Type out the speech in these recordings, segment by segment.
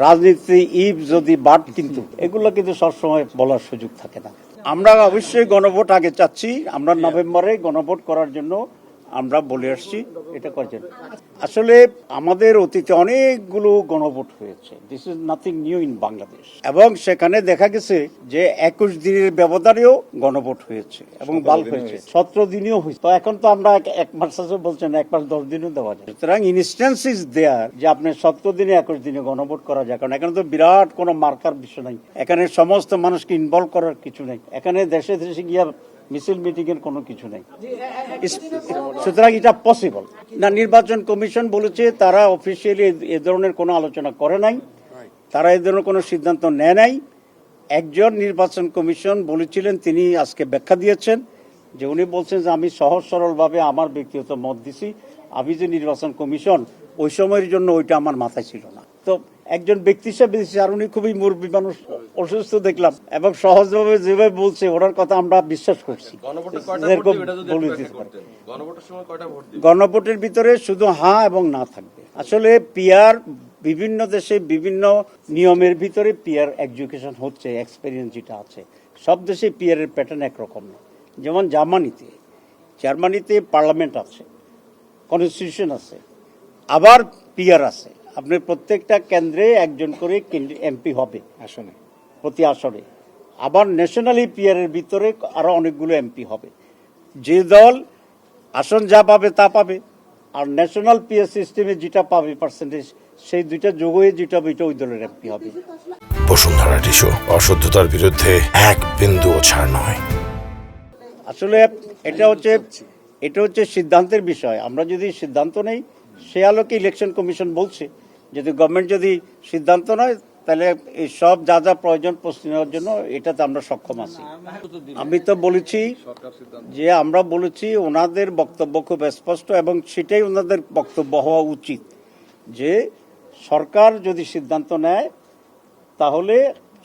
রাজনীতি ইভ যদি বাট কিন্তু এগুলো কিন্তু সবসময় বলার সুযোগ থাকে না। আমরা অবশ্যই গণভোট আগে চাচ্ছি। আমরা নভেম্বরে গণভোট করার জন্য আমরা বলে আসছি এটা করার জন্য। আসলে আমাদের অতীতে অনেকগুলো গণভোট হয়েছে, this is nothing new in Bangladesh, এবং সেখানে দেখা গেছে যে 21 দিনের ব্যবধানেও গণভোট হয়েছে এবং ভালো হয়েছে, 17 দিনেও হয়েছে। তো এখন তো আমরা এক মাস আছে বলছেন, 1 মাস 10 দিনও দেওয়া যায়। সুতরাং ইনস্ট্যান্স ইজ দেয়ার যে আপনি 17 দিনে 21 দিনে গণভোট করা যায়, কারণ এখানে তো বিরাট কোনো মার্কার বিষয় নাই, এখানে সমস্ত মানুষকে ইনভলভ করার কিছু নেই, এখানে দেশে দেশে গিয়া মিছিল মিটিং এর কোনো কিছু নেই। সুতরাং এটা পসিবল না। নির্বাচন কমিশন বলেছে তারা অফিসিয়ালি এ ধরনের কোনো আলোচনা করে নাই, তারা এ ধরনের কোনো সিদ্ধান্ত নেয় নাই। একজন নির্বাচন কমিশন বলেছিলেন, তিনি আজকে ব্যাখ্যা দিয়েছেন যে উনি বলছেন যে আমি সহজ সরলভাবে আমার ব্যক্তিগত মত দিছি, আমি যে নির্বাচন কমিশন ওই সময়ের জন্য ওইটা আমার মাথায় ছিল না। তো একজন ব্যক্তি হিসেবে দিচ্ছি, আর উনি খুবই মুরব্বী মানুষ, অসুস্থ দেখলাম, এবং সহজভাবে যেভাবে বলছে ওনার কথা আমরা বিশ্বাস করছি। গণভোটের ভিতরে শুধু হ্যাঁ এবং না থাকবে। আসলে পিআর বিভিন্ন দেশে বিভিন্ন নিয়মের ভিতরে পিআর এডুকেশন হচ্ছে, এক্সপেরিয়েন্স যেটা আছে সব দেশে পিআর এর প্যাটার্ন একরকম না। যেমন জার্মানিতে পার্লামেন্ট আছে, কনস্টিটিউশন আছে, আবার পিআর আছে। আপনার প্রত্যেকটা কেন্দ্রে একজন করে এমপি হবে আসনে, প্রতি আসনে। আবার ন্যাশনালি পিআর এর ভিতরে আরো অনেকগুলো এমপি হবে। যে দল আসন যা পাবে তা পাবে, আর ন্যাশনাল পিআর সিস্টেমে যেটা পাবে পার্সেন্টেজ, সেই দুইটা যোগ হয়ে যেটা হবে এটা ওই দলের এমপি হবে। বসুন্ধরা টিস্যু, অশুদ্ধতার বিরুদ্ধে এক বিন্দুও ছাড় নয়। আসলে এটা হচ্ছে সিদ্ধান্তের বিষয়। আমরা যদি সিদ্ধান্ত নেই, সে আলোকে ইলেকশন কমিশন বলছে যদি গভর্নমেন্ট যদি সিদ্ধান্ত নেয় তাহলে এই সব যা যা প্রয়োজন প্রস্তুতি নেওয়ার জন্য এটাতে আমরা সক্ষম আছি। আমি তো বলেছি যে আমরা বলেছি ওনাদের বক্তব্য খুব স্পষ্ট, এবং সেটাই ওনাদের বক্তব্য হওয়া উচিত যে সরকার যদি সিদ্ধান্ত নেয় তাহলে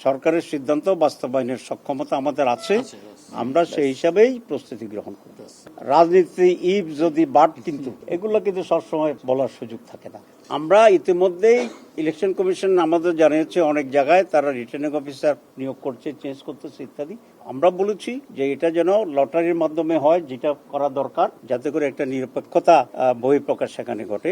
সরকারের সিদ্ধান্ত বাস্তবায়নের সক্ষমতা আমাদের আছে, আমরা সেই হিসাবেই প্রস্তুতি গ্রহণ করব। রাজনীতি ইভ যদি বাট কিন্তু এগুলো কিন্তু সবসময় বলার সুযোগ থাকে না। আমরা ইতিমধ্যেই ইলেকশন কমিশন আমাদের জানিয়েছে অনেক জায়গায় তারা রিটার্নিং অফিসার নিয়োগ করছে, চেঞ্জ করতেছে ইত্যাদি। আমরা বলেছি যে এটা যেন লটারির মাধ্যমে হয়, যেটা করা দরকার, যাতে করে একটা নিরপেক্ষতা বহিঃপ্রকাশ সেখানে ঘটে।